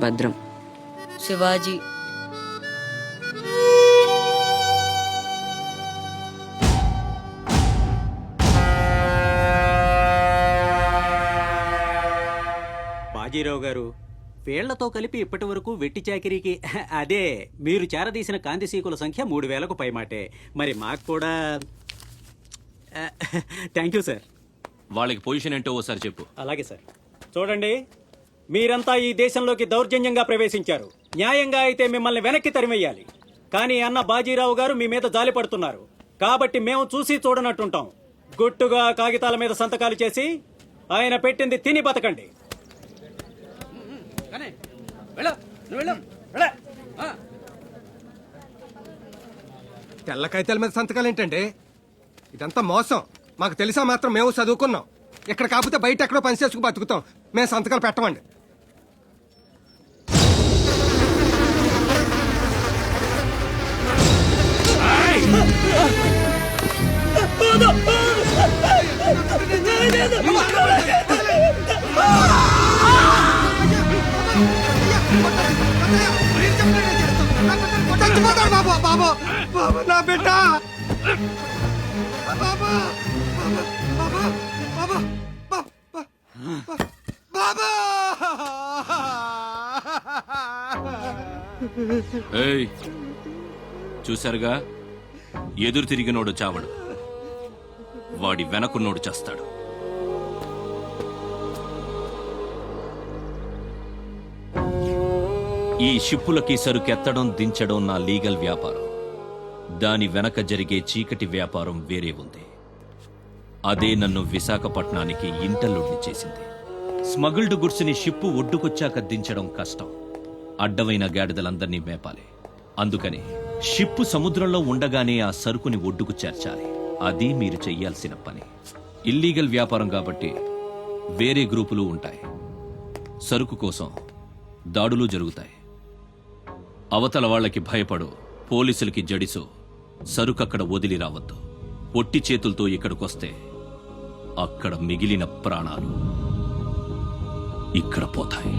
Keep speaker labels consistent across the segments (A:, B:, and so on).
A: భద్రం.
B: శివాజీ.
C: బాజీరావు గారు, వీళ్లతో కలిపి ఇప్పటి వరకు వెట్టి చాకిరీకి అదే మీరు చేరదీసిన కాంతిసీకుల సంఖ్య 3000కు పైమాటే. మరి మాకు కూడా థ్యాంక్ యూ సార్.
D: వాళ్ళకి పొజిషన్ ఏంటో ఓసారి చెప్పు.
C: అలాగే సార్. చూడండి, మీరంతా ఈ దేశంలోకి దౌర్జన్యంగా ప్రవేశించారు. న్యాయంగా అయితే మిమ్మల్ని వెనక్కి తరిమెయ్యాలి. కానీ అన్న బాజీరావు గారు మీ మీద జాలి పడుతున్నారు. కాబట్టి మేము చూసి చూడనట్టుంటాం. గుట్టుగా కాగితాల మీద సంతకాలు చేసి ఆయన పెట్టింది తిని బతకండి.
E: తెల్ల కాగితాల మీద సంతకాలు ఏంటండి? ఇదంతా మోసం. మాకు తెలిసా మాత్రం మేము చదువుకున్నాం. ఇక్కడ కాకపోతే బయట ఎక్కడో పని చేసుకు బతుకుతాం. మేము సంతకాలు పెట్టమండి. బాబు బాబు బాబు నా బిడ్డ బాబా బాబా బాబా బాబా.
D: ఏయ్, చూశారుగా, ఎదురు తిరిగినోడు చావడు, వాడి వెనకున్నోడు చేస్తాడు. ఈ షిప్పులకి సరుకెత్తడం దించడం నా లీగల్ వ్యాపారం. దాని వెనక జరిగే చీకటి వ్యాపారం వేరే ఉంది. అదే నన్ను విశాఖపట్నానికి ఇంటర్లోడ్ని చేసింది. స్మగుల్డ్ గుడ్స్ని షిప్పు ఒడ్డుకొచ్చాక దించడం కష్టం. అడ్డమైన గాడిదలందర్నీ మేపాలి. అందుకని షిప్పు సముద్రంలో ఉండగానే ఆ సరుకుని ఒడ్డుకు చేర్చాలి. అది మీరు చెయ్యాల్సిన పని. ఇల్లీగల్ వ్యాపారం కాబట్టి వేరే గ్రూపులు ఉంటాయి. సరుకు కోసం దాడులు జరుగుతాయి. అవతల వాళ్ళకి భయపడు, పోలీసులకి జడిసు సరుకక్కడ వదిలి రావద్దు. పొట్టి చేతులతో ఇక్కడికొస్తే అక్కడ మిగిలిన ప్రాణాలు ఇక్కడ పోతాయి.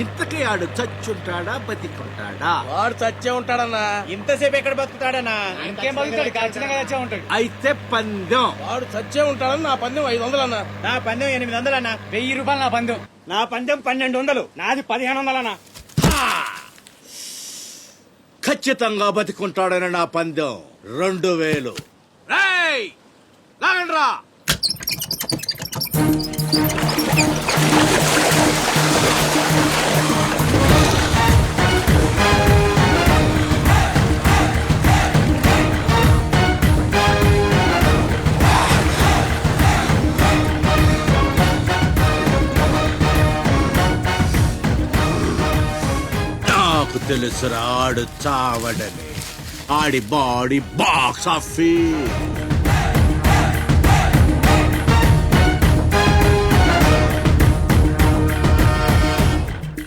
F: ఇంతకీ ఆడు చచ్చుంటాడా బతికుంటాడా?
G: వాడు చచ్చే ఉంటాడన్నా.
C: ఇంతసేపు ఎక్కడ బతుకుతాడన్నా? ఇంకేం బతుకుతాడు? ఖచ్చితంగా చచ్చే ఉంటాడు.
F: అయితే పందెం.
G: వాడు చచ్చే ఉంటాడని నా పందెం 500 అన్నా.
C: నా పందెం 800 అన్నా. 1000 రూపాయలు నా పందెం. నా పందెం 1200. నాది 1500 అన్నా.
F: ఖచ్చితంగా బతికుంటాడని నా పందెం 2000. రేయ్, లాగండ్రా. నాకు తెలుసురా ఆడు చావడని. ఆడి బాడీ బాక్స్ ఆఫీస్.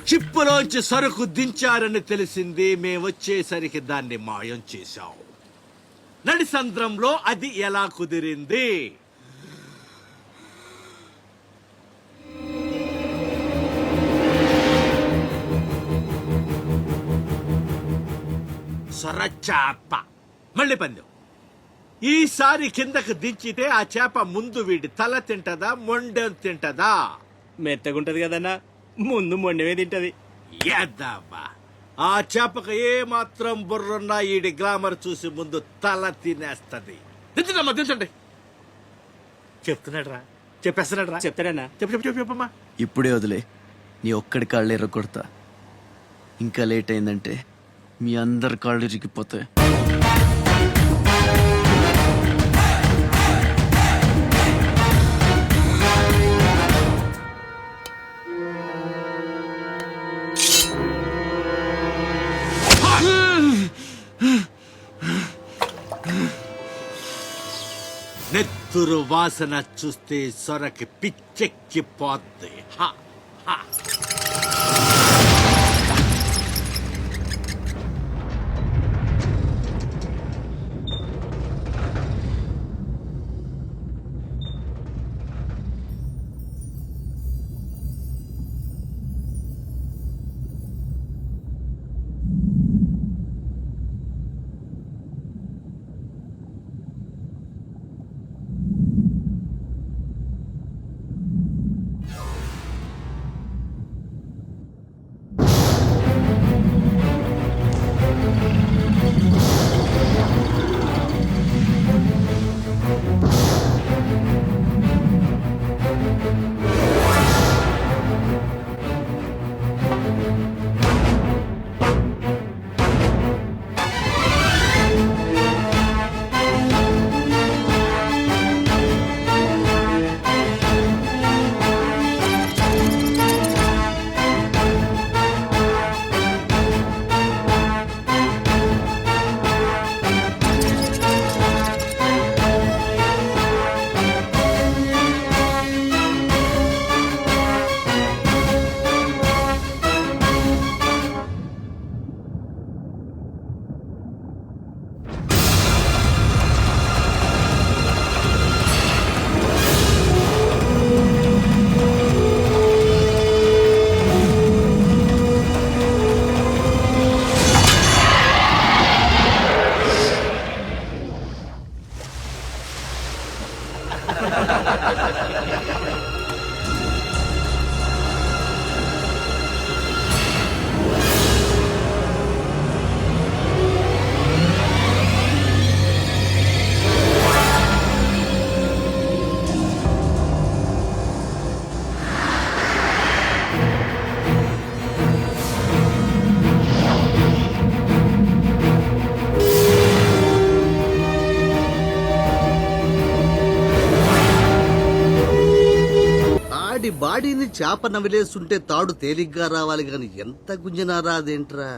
F: చిప్పులోంచి సరుకు దించారని తెలిసింది. మేమొచ్చేసరికి దాన్ని మాయం చేశాం. నడిసంద్రంలో అది ఎలా కుదిరింది? సొరచాప. మళ్ళీ పందెం. ఈసారి కిందకు దించితే ఆ చేప ముందు వీడి తల తింటదా, మొండెం తింటదా?
C: మెత్తగుంటది కదన్నా, ముందు మొండమే తింటది.
F: యాదవ్వా, ఆ చేపకు ఏ మాత్రం బుర్రున్నా ఈడి గ్లామర్ చూసి ముందు తల తినేస్తది. దించడమ్మా, దించండి. చెప్తున్నాడు రా, చెప్పేస్తున్నాడు రా.
C: చెప్తాడన్నా.
F: చెప్పమ్మా.
H: ఇప్పుడే వదిలే, నీ ఒక్కడి కాళ్ళు ఎర్రగొడతా. ఇంకా లేట్ అయిందంటే మీ అందరి కాళ్ళు ఇరిగిపోతాయి.
F: నెత్తురు వాసన చూస్తే సొరకి పిచ్చెక్కిపోద్ది. హ, హ.
A: బాడీని చేప నవిలేస్తుంటే తాడు తేలిగ్గా రావాలి గాని ఎంత గుంజినా రాదేంట్రా.